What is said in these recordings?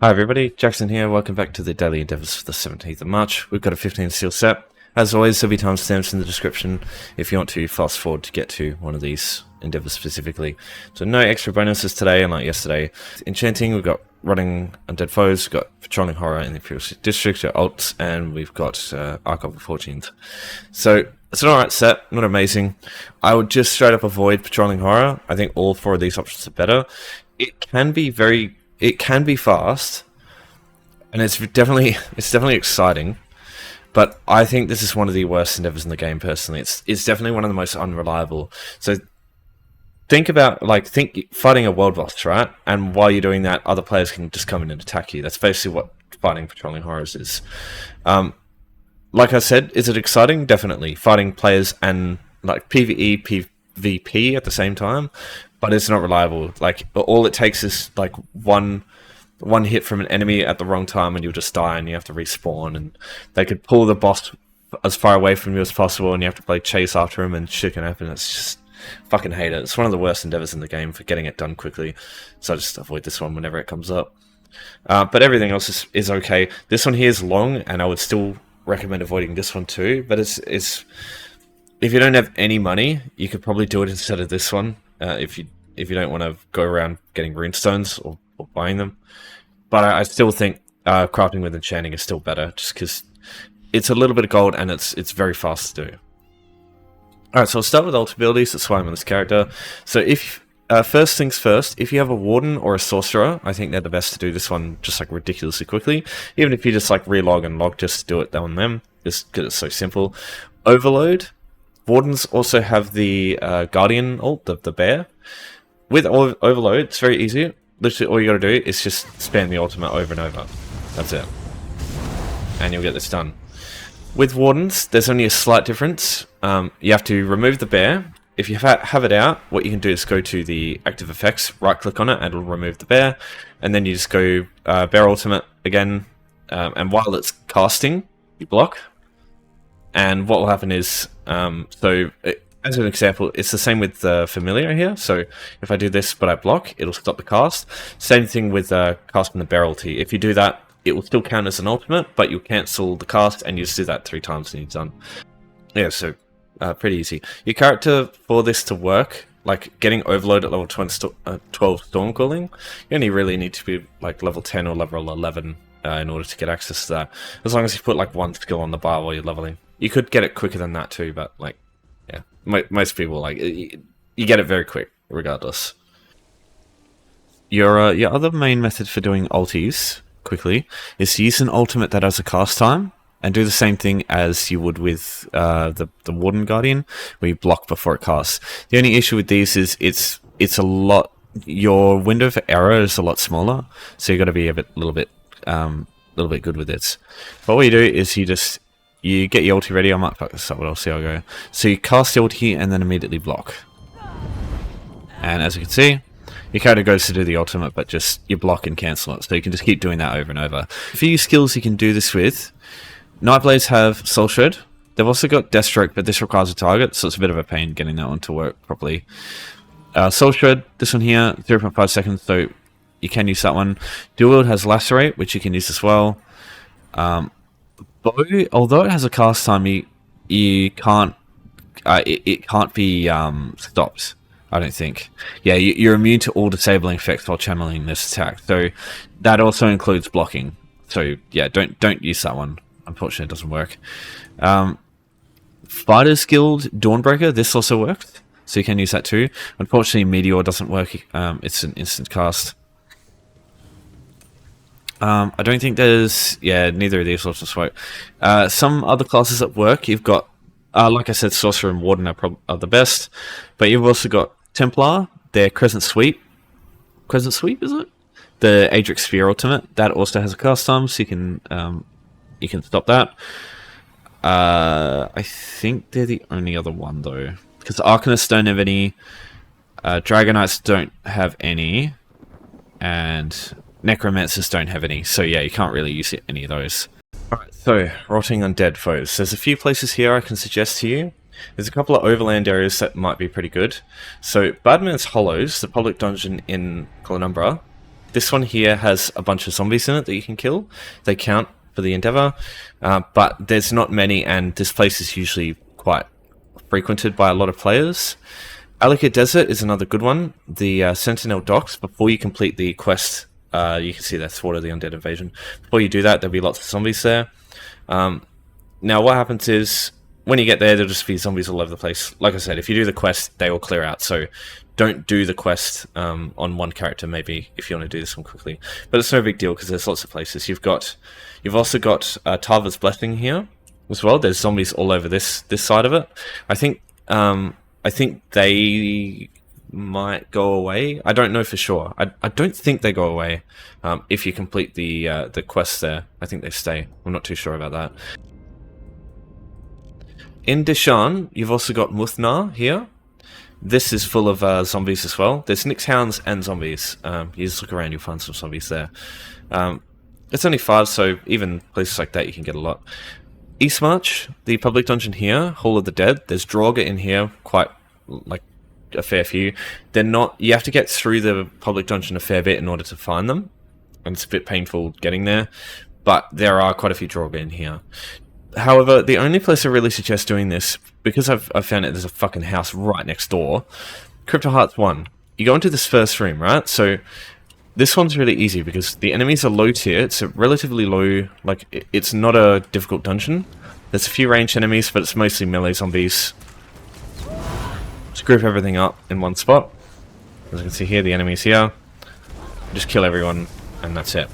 Hi everybody, Jackson here, welcome back to the Daily Endeavours for the 17th of March. We've got a 15 steel set. As always, there'll be timestamps in the description if you want to fast forward to get to one of these endeavours specifically. So no extra bonuses today, unlike yesterday. Enchanting, we've got running Undead Foes, we've got Patrolling Horror in the Imperial District, our alts, and we've got Archival Fortunes. So it's an alright set, not amazing. I would just straight up avoid Patrolling Horror. I think all four of these options are better. It can be fast, and it's definitely exciting, but I think this is one of the worst endeavors in the game personally. It's definitely one of the most unreliable. So think about fighting a world boss, right? And while you're doing that, other players can just come in and attack you. That's basically what fighting Patrolling Horrors is. Like I said, is it exciting? Definitely. Fighting players and like PvE, PvP at the same time, but it's not reliable. Like, all it takes is like one hit from an enemy at the wrong time and you'll just die and you have to respawn, and they could pull the boss as far away from you as possible and you have to play chase after him and shit can happen. It's just fucking hate it. It's one of the worst endeavors in the game for getting it done quickly, so I just avoid this one whenever it comes up. But everything else is okay. This one here is long, and I would still recommend avoiding this one too, but it's if you don't have any money, you could probably do it instead of this one. If you don't want to go around getting Runestones or buying them. But I still think crafting with Enchanting is still better, just because it's a little bit of gold and it's very fast to do. Alright, so I'll start with ult abilities. That's why I'm on this character. So if first things first, if you have a Warden or a Sorcerer, I think they're the best to do this one just like ridiculously quickly. Even if you just like relog and log, just do it on them, just because it's so simple. Overload. Wardens also have the Guardian ult, the bear. With Overload, it's very easy. Literally, all you gotta do is just spam the ultimate over and over. That's it. And you'll get this done. With Wardens, there's only a slight difference. You have to remove the bear. If you have it out, what you can do is go to the active effects, right click on it, and it'll remove the bear. And then you just go bear ultimate again. And while it's casting, you block. And what will happen is, as an example, it's the same with the Familiar here. So if I do this but I block, it'll stop the cast. Same thing with casting the bear ulti. If you do that, it will still count as an ultimate, but you'll cancel the cast, and you just do that 3 times and you're done. Yeah, so pretty easy. Your character, for this to work, like getting Overload at level 12 Stormcalling, you only really need to be like level 10 or level 11 in order to get access to that. As long as you put like 1 skill on the bar while you're leveling. You could get it quicker than that too, but like, yeah, most people, like, you get it very quick regardless. Your other main method for doing ultis quickly is to use an ultimate that has a cast time, and do the same thing as you would with the Warden Guardian, where you block before it casts. The only issue with these is it's a lot. Your window for error is a lot smaller, so you got to be a little bit good with it. But what you do is you get your ulti ready. I might fuck this up, but I'll see how I go. So you cast the ulti and then immediately block. And as you can see, your character goes to do the ultimate, but just you block and cancel it. So you can just keep doing that over and over. A few skills you can do this with. Nightblades have Soul Shred. They've also got Deathstroke, but this requires a target, so it's a bit of a pain getting that one to work properly. Soul Shred, this one here, 0.5 seconds, so you can use that one. Dual Wield has Lacerate, which you can use as well. Bow, although it has a cast time, you can't. It can't be stopped. I don't think. Yeah, you're immune to all disabling effects while channeling this attack. So that also includes blocking. So yeah, don't use that one. Unfortunately, it doesn't work. Fighters Guild Dawnbreaker. This also works, so you can use that too. Unfortunately, Meteor doesn't work. It's an instant cast. I don't think there's... Yeah, neither of these options work. Some other classes that work, you've got, like I said, Sorcerer and Warden are the best, but you've also got Templar, their Crescent Sweep. Crescent Sweep, is it? The Adric Sphere ultimate, that also has a cast time, so you can stop that. I think they're the only other one, though, because Arcanists don't have any, Dragonites don't have any, and Necromancers don't have any, so yeah, you can't really use any of those. Alright, so, rotting Undead Foes. There's a few places here I can suggest to you. There's a couple of overland areas that might be pretty good. So, Badman's Hollows, the public dungeon in Columbra, This one here has a bunch of zombies in it that you can kill. They count for the endeavor, but there's not many, and this place is usually quite frequented by a lot of players. Alika Desert is another good one. The Sentinel Docks, before you complete the quest, you can see that's Thwart of the Undead Invasion. Before you do that, there'll be lots of zombies there. Now what happens is, when you get there, there'll just be zombies all over the place. Like I said, if you do the quest, they will clear out, so don't do the quest on one character, maybe, if you want to do this one quickly. But it's no big deal, because there's lots of places. You've also got Tava's Blessing here as well. There's zombies all over this side of it. I think they might go away. I don't know for sure. I don't think they go away if you complete the quest there. I think they stay. I'm not too sure about that. In Deshan, you've also got Muthnar here. This is full of zombies as well. There's Nyx Hounds and zombies. You just look around, you'll find some zombies there. It's only 5, so even places like that you can get a lot. Eastmarch, the public dungeon here, Hall of the Dead. There's Draugr in here, quite like a fair few. They're not. You have to get through the public dungeon a fair bit in order to find them, and it's a bit painful getting there. But there are quite a few Draugr in here. However, the only place I really suggest doing this, because I've found it, there's a fucking house right next door. Crypto Hearts 1. You go into this first room, right? So this one's really easy because the enemies are low tier. It's a relatively low, like, it's not a difficult dungeon. There's a few ranged enemies, but it's mostly melee zombies. Just group everything up in one spot. As you can see here, the enemies here. Just kill everyone, and that's it.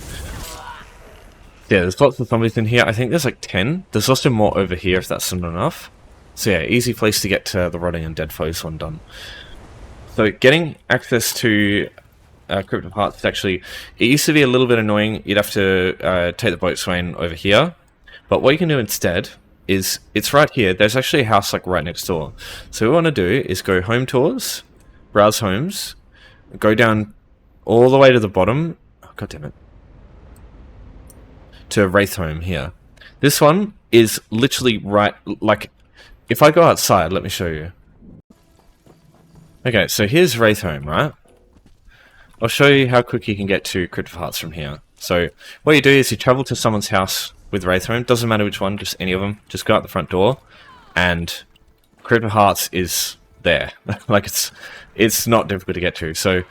Yeah, there's lots of zombies in here. I think there's like 10. There's also more over here if that's not enough. So yeah, easy place to get to the Rotting Undead Foes one done. So getting access to Crypt of Hearts is actually... It used to be a little bit annoying. You'd have to take the boatswain over here. But what you can do instead is... It's right here. There's actually a house like right next door. So what we want to do is go Home Tours, Browse Homes, go down all the way to the bottom. Oh, God damn it. To Wraithhome here. This one is literally right, like, if I go outside, let me show you. Okay, so here's Wraithhome, right? I'll show you how quick you can get to Crypt of Hearts from here. So, what you do is you travel to someone's house with Wraithhome, doesn't matter which one, just any of them, just go out the front door, and Crypt of Hearts is there. Like, it's not difficult to get to, so...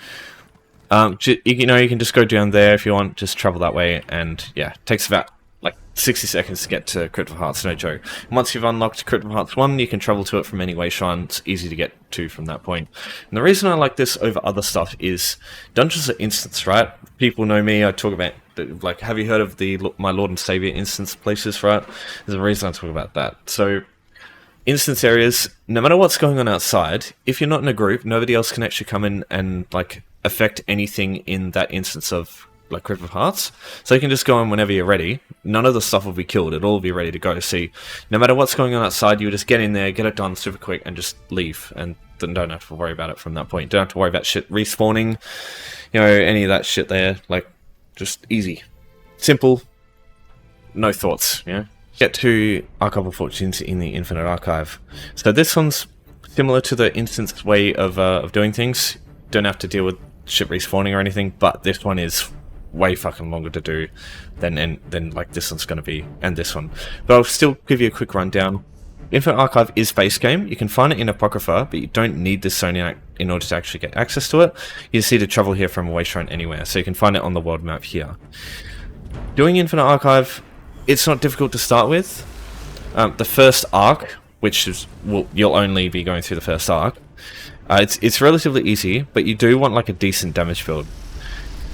you know, you can just go down there if you want, just travel that way, and yeah, it takes about like 60 seconds to get to Crypt of Hearts, no joke. And once you've unlocked Crypt of Hearts 1, you can travel to it from any way shrine. It's easy to get to from that point. And the reason I like this over other stuff is dungeons are instants, right? People know me, I talk about, like, have you heard of the My Lord and Savior instance places, right? There's a reason I talk about that. So, instance areas, no matter what's going on outside, if you're not in a group, nobody else can actually come in and, like, affect anything in that instance of like Crypt of Hearts. So you can just go in whenever you're ready. None of the stuff will be killed. It'll all be ready to go. See, no matter what's going on outside, you just get in there, get it done super quick, and just leave. And then don't have to worry about it from that point. Don't have to worry about shit respawning, you know, any of that shit there. Like, just easy. Simple. No thoughts, you know. Get to Archival Fortunes in the Infinite Archive. So this one's similar to the instance way of doing things. Don't have to deal with shit respawning or anything, but this one is way fucking longer to do than like this one's going to be, and this one. But I'll still give you a quick rundown. Infinite Archive is base game. You can find it in Apocrypha, but you don't need this zone in order to actually get access to it. You just need to travel here from a way shrine anywhere, so you can find it on the world map here. Doing Infinite Archive, it's not difficult to start with. The first arc, which is, well, you'll only be going through the first arc, it's relatively easy, but you do want like a decent damage build.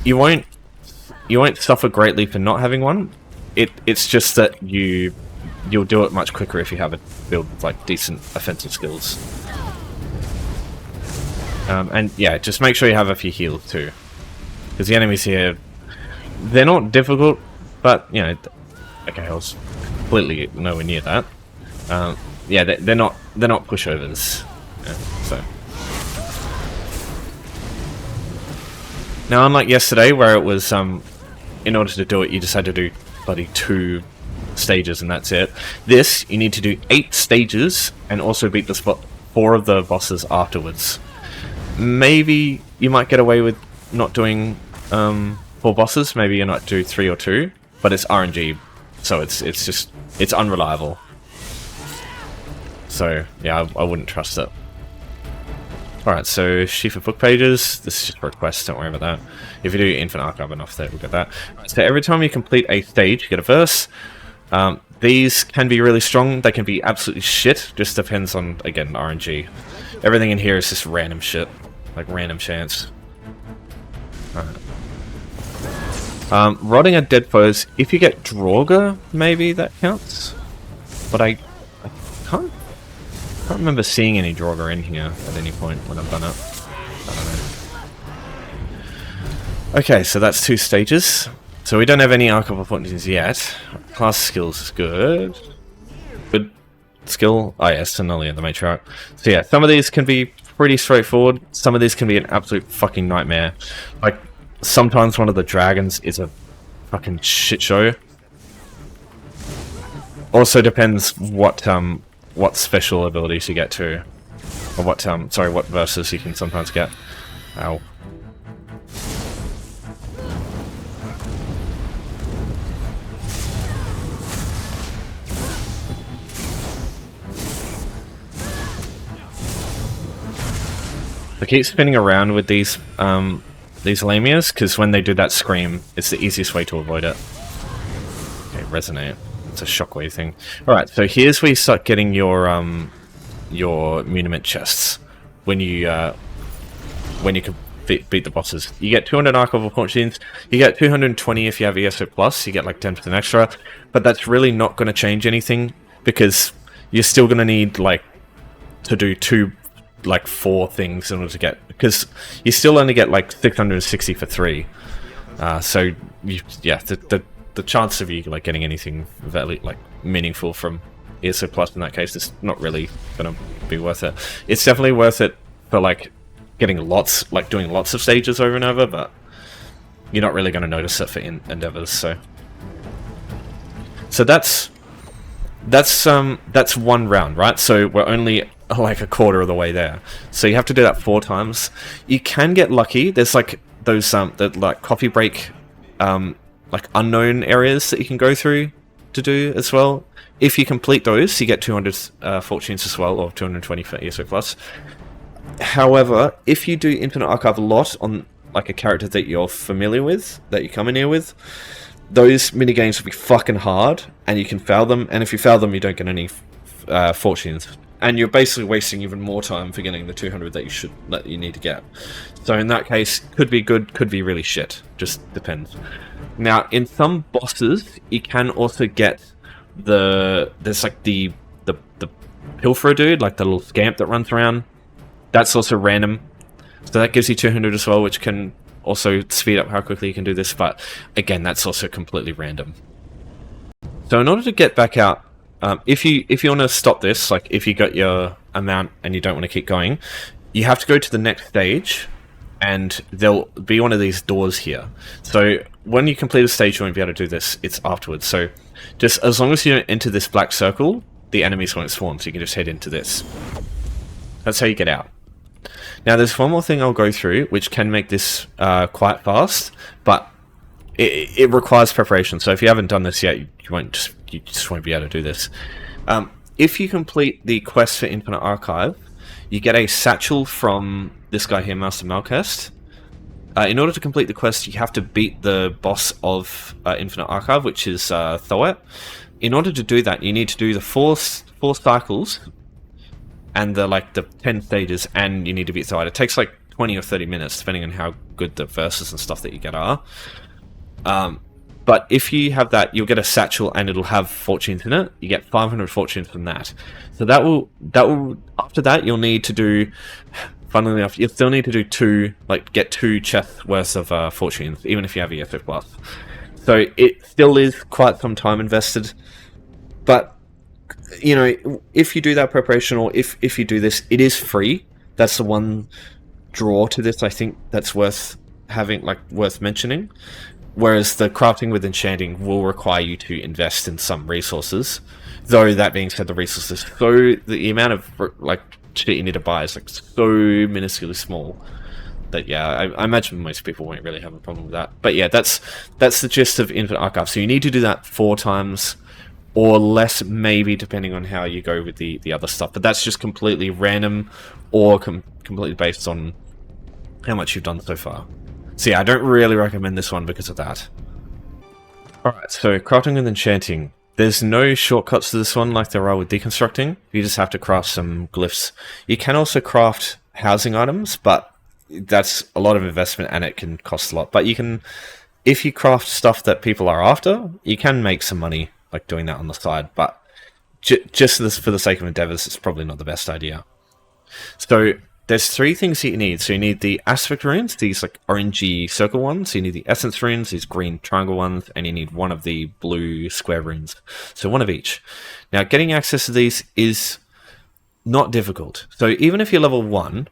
You won't suffer greatly for not having one. It's just that you'll do it much quicker if you have a build with like decent offensive skills. And yeah, just make sure you have a few heals too, because the enemies here, they're not difficult, but you know, okay, I was completely nowhere near that. Yeah, they're not pushovers. Yeah, so. Now, unlike yesterday, where it was, in order to do it, you just had to do bloody 2 stages and that's it. This, you need to do 8 stages and also beat the 4 of the bosses afterwards. Maybe you might get away with not doing for bosses, maybe you not do 3 or 2, but it's RNG, so it's unreliable. So yeah, I wouldn't trust it. Alright, so sheaf of book pages. This is just for requests, don't worry about that. If you do Infinite Archive enough there, we'll get that. Right, so every time you complete a stage, you get a verse. These can be really strong, they can be absolutely shit, just depends on, again, RNG. Everything in here is just random shit, like random chance. Rotting Undead foes, if you get Draugr, maybe that counts? But I can't remember seeing any Draugr in here at any point when I've done it. I don't know. Okay, so that's 2 stages. So we don't have any Archival Fortunes yet. Class skills is good. Good skill. Oh yes, Sonolia, the Matriarch. So yeah, some of these can be pretty straightforward. Some of these can be an absolute fucking nightmare. Like, sometimes one of the dragons is a fucking shit show. Also depends what special abilities you get to, or what what verses you can sometimes get. Ow. I keep spinning around with these lamias, because when they do that scream, it's the easiest way to avoid it. Okay, resonate. It's a shockwave thing. Alright, so here's where you start getting your muniment chests. When you can beat the bosses. You get 200 Archival Fortunes, you get 220 if you have ESO+, you get like 10% extra, but that's really not going to change anything, because you're still going to need, like, to do 4 things in order to get, because you still only get like 660 for 3. So the chance of you like getting anything like meaningful from ESO Plus in that case is not really gonna be worth it. It's definitely worth it for like getting lots, like doing lots of stages over and over, but you're not really gonna notice it for endeavors. So that's one round, right? So we're only like a quarter of the way there. So you have to do that 4 times. You can get lucky. There's like those like coffee break like unknown areas that you can go through to do as well. If you complete those, you get 200 fortunes as well, or 220 for ESO plus. However, if you do Infinite Archive a lot on like a character that you're familiar with, that you come in here with, those minigames will be fucking hard, and you can fail them, and if you fail them, you don't get any fortunes. And you're basically wasting even more time for getting the 200 that you need to get. So in that case, could be good, could be really shit. Just depends. Now, in some bosses, you can also get there's like the pilferer dude, like the little scamp that runs around. That's also random. So that gives you 200 as well, which can also speed up how quickly you can do this. But again, that's also completely random. So in order to get back out, if you want to stop this, like if you got your amount and you don't want to keep going, you have to go to the next stage, and there'll be one of these doors here. So when you complete a stage, you won't be able to do this. It's afterwards. So just as long as you don't enter this black circle, the enemies won't spawn. So you can just head into this. That's how you get out. Now there's one more thing I'll go through, which can make this quite fast, but it requires preparation. So if you haven't done this yet, you just won't be able to do this. If you complete the quest for Infinite Archive, you get a satchel from this guy here, Master Malcast. In order to complete the quest, you have to beat the boss of Infinite Archive, which is Thoet. In order to do that, you need to do the four cycles and the 10 stages, and you need to beat Thoet. It takes like 20 or 30 minutes, depending on how good the verses and stuff that you get are. But if you have that, you'll get a satchel and it'll have fortunes in it. You get 500 fortunes from that. So that will after that you'll need to do, funnily enough, you'll still need to do get 2 chests worth of fortunes, even if you have ESO plus. So it still is quite some time invested. But you know, if you do that preparation, or if you do this, it is free. That's the one draw to this, I think, that's worth having, worth mentioning. Whereas the crafting with enchanting will require you to invest in some resources. Though that being said, the resources, the amount of shit you need to buy is so minusculely small that yeah, I imagine most people won't really have a problem with that. But yeah, that's the gist of Infinite Archive. So you need to do that 4 times or less, maybe, depending on how you go with the other stuff. But that's just completely random or completely based on how much you've done so far. So yeah, I don't really recommend this one because of that. Alright, so crafting and enchanting. There's no shortcuts to this one like there are with deconstructing. You just have to craft some glyphs. You can also craft housing items, but that's a lot of investment and it can cost a lot. But you can, if you craft stuff that people are after, you can make some money like doing that on the side. But just for the sake of endeavors, it's probably not the best idea. So there's 3 things that you need. So you need the aspect runes, these like orangey circle ones. You need the essence runes, these green triangle ones, and you need one of the blue square runes. So 1 of each. Now, getting access to these is not difficult. So even if you're level 1,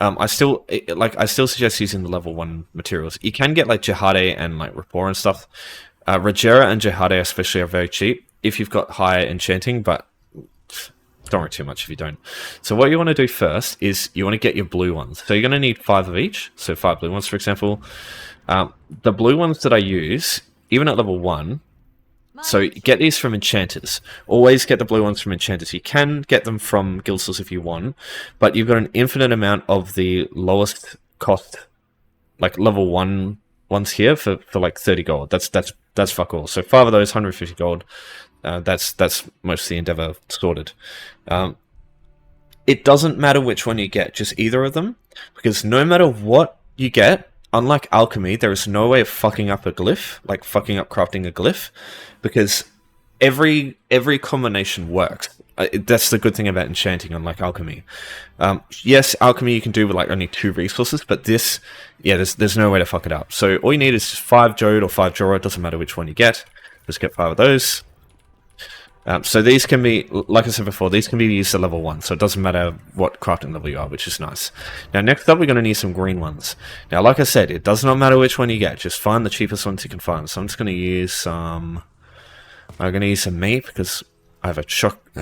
I still suggest using the level 1 materials. You can get like Jihade and like Rapport and stuff. Rajera and Jihade especially are very cheap if you've got higher enchanting, but don't worry too much if you don't. So what you want to do first is you want to get your blue ones. So you're going to need 5 of each. So 5 blue ones, for example. The blue ones that I use, even at level 1, so get these from enchanters. Always get the blue ones from enchanters. You can get them from guildstores if you want, but you've got an infinite amount of the lowest cost, like level 1 ones here for like 30 gold. That's fuck all. So 5 of those, 150 gold. That's mostly Endeavor sorted. It doesn't matter which one you get, just either of them, because no matter what you get, unlike alchemy, there is no way of fucking up a glyph, like fucking up crafting a glyph, because every combination works. That's the good thing about enchanting, unlike alchemy. Yes, alchemy you can do with like only 2 resources, but this, yeah, there's no way to fuck it up. So all you need is 5 Jode or 5 Jorah. It doesn't matter which one you get. Just get 5 of those. So these can be, like I said before, these can be used at level 1, so it doesn't matter what crafting level you are, which is nice. Now next up we're going to need some green ones. Now like I said, it does not matter which one you get, just find the cheapest ones you can find. So I'm just going to use some, meat, because I have a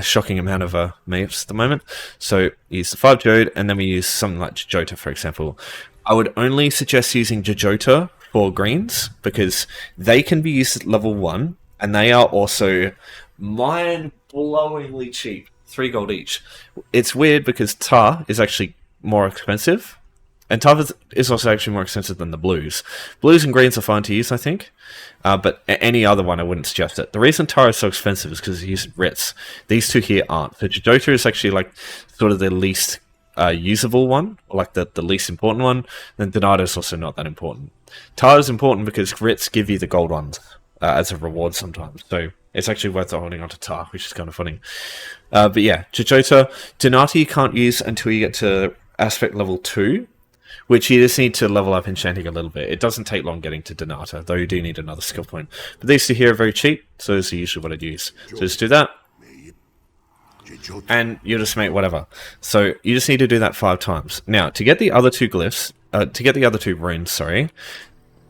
shocking amount of meats at the moment. So use the 5 Jode, and then we use something like Jojota, for example. I would only suggest using Jojota for greens, because they can be used at level 1, and they are also mind-blowingly cheap. 3 gold each. It's weird because tar is actually more expensive, and tar is also actually more expensive than the blues. Blues and greens are fine to use, I think, but any other one I wouldn't suggest it. The reason tar is so expensive is because you use Rits. These 2 here aren't. So Jojota is actually like sort of the least usable one, or like the least important one, and Donata is also not that important. Tar is important because Rits give you the gold ones as a reward sometimes, so it's actually worth holding on to tar, which is kind of funny. But yeah, Jojota. Donata you can't use until you get to aspect level 2, which you just need to level up enchanting a little bit. It doesn't take long getting to Donata, though you do need another skill point. But these 2 here are very cheap, so those are usually what I'd use. So just do that, and you just make whatever. So you just need to do that 5 times. Now, to get the other 2 glyphs, to get the other 2 runes, sorry,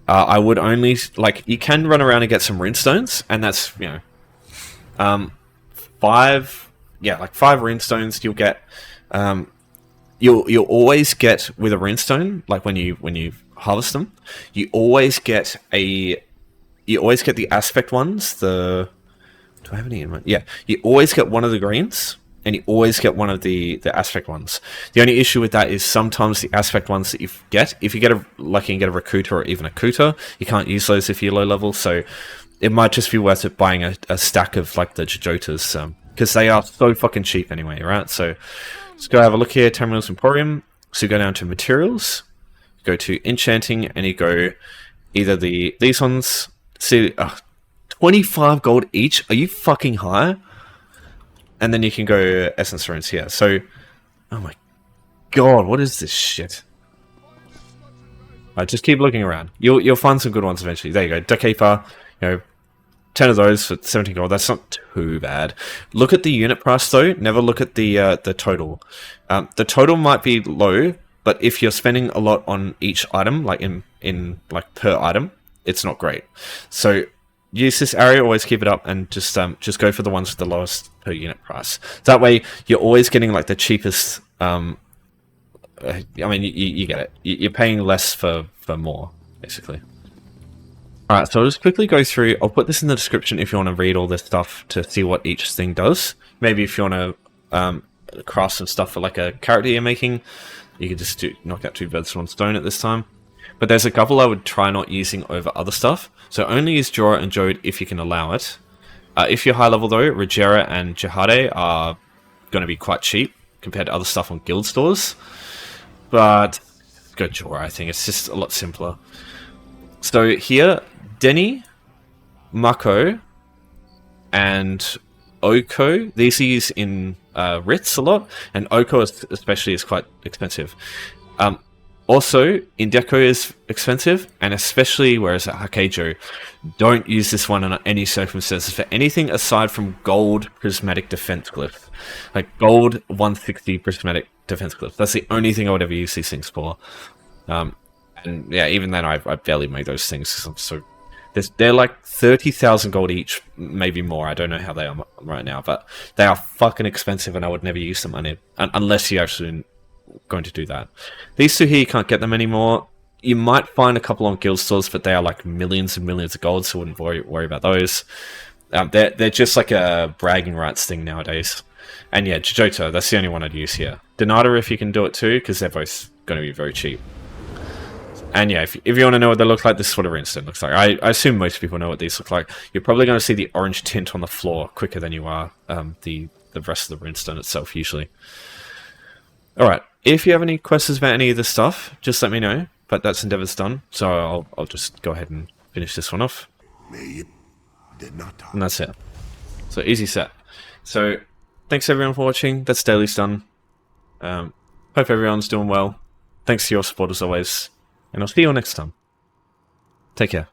I would only, like, you can run around and get some runestones, and that's, you know, 5 runestones you'll get. You'll always get with a runestone, like when you harvest them, you always get the aspect ones. Do I have any in mind? Yeah, you always get one of the greens, and you always get one of the aspect ones. The only issue with that is sometimes the aspect ones that you get, if you get lucky and get a Rakuta or even a Kuta, you can't use those if you're low level, so it might just be worth it buying a stack of like the Jojotas, because they are so fucking cheap anyway, right? So let's go have a look here. Terminals Emporium. So you go down to materials, go to enchanting, and you go either these ones. See, 25 gold each. Are you fucking high? And then you can go essence runes here. So, oh my god, what is this shit? Just keep looking around. You'll find some good ones eventually. There you go. Duckkeeper, 10 of those for 17 gold. That's not too bad. Look at the unit price though. Never look at the total. The total might be low, but if you're spending a lot on each item, like in like per item, it's not great. So use this area, always keep it up, and just go for the ones with the lowest per unit price. That way, you're always getting like the cheapest I mean, you get it. You're paying less for more, basically. Alright, so I'll just quickly go through. I'll put this in the description if you want to read all this stuff to see what each thing does. Maybe if you want to craft some stuff for like a character you're making, you could just knock out 2 birds with 1 stone at this time. But there's a couple I would try not using over other stuff. So only use Jorah and Jode if you can allow it. If you're high level though, Rogera and Jihade are going to be quite cheap compared to other stuff on guild stores. But go Jorah, I think. It's just a lot simpler. So here, Denny, Mako, and Oko, these are used in writs a lot, and Oko especially is quite expensive. Also, Indeko is expensive, and especially whereas at Hakejo, don't use this one in any circumstances for anything aside from gold prismatic defense glyph. Like gold 160 prismatic defense glyph. That's the only thing I would ever use these things for. And yeah, even then I barely make those things because I'm so... They're like 30,000 gold each, maybe more. I don't know how they are right now, but they are fucking expensive, and I would never use them unless you actually going to do that. These 2 here, you can't get them anymore. You might find a couple on guild stores, but they are like millions and millions of gold, so I wouldn't worry about those. They're just like a bragging rights thing nowadays. And yeah, Jojoto, that's the only one I'd use here. Donata, if you can do it too, because they're both going to be very cheap. And yeah, if you want to know what they look like, this is what a Runestone looks like. I assume most people know what these look like. You're probably going to see the orange tint on the floor quicker than you are the rest of the Runestone itself, usually. Alright, if you have any questions about any of this stuff, just let me know. But that's Endeavor's done, so I'll just go ahead and finish this one off. And that's it. So easy set. So thanks everyone for watching. That's Daily's done. Hope everyone's doing well. Thanks for your support as always. And I'll see you all next time. Take care.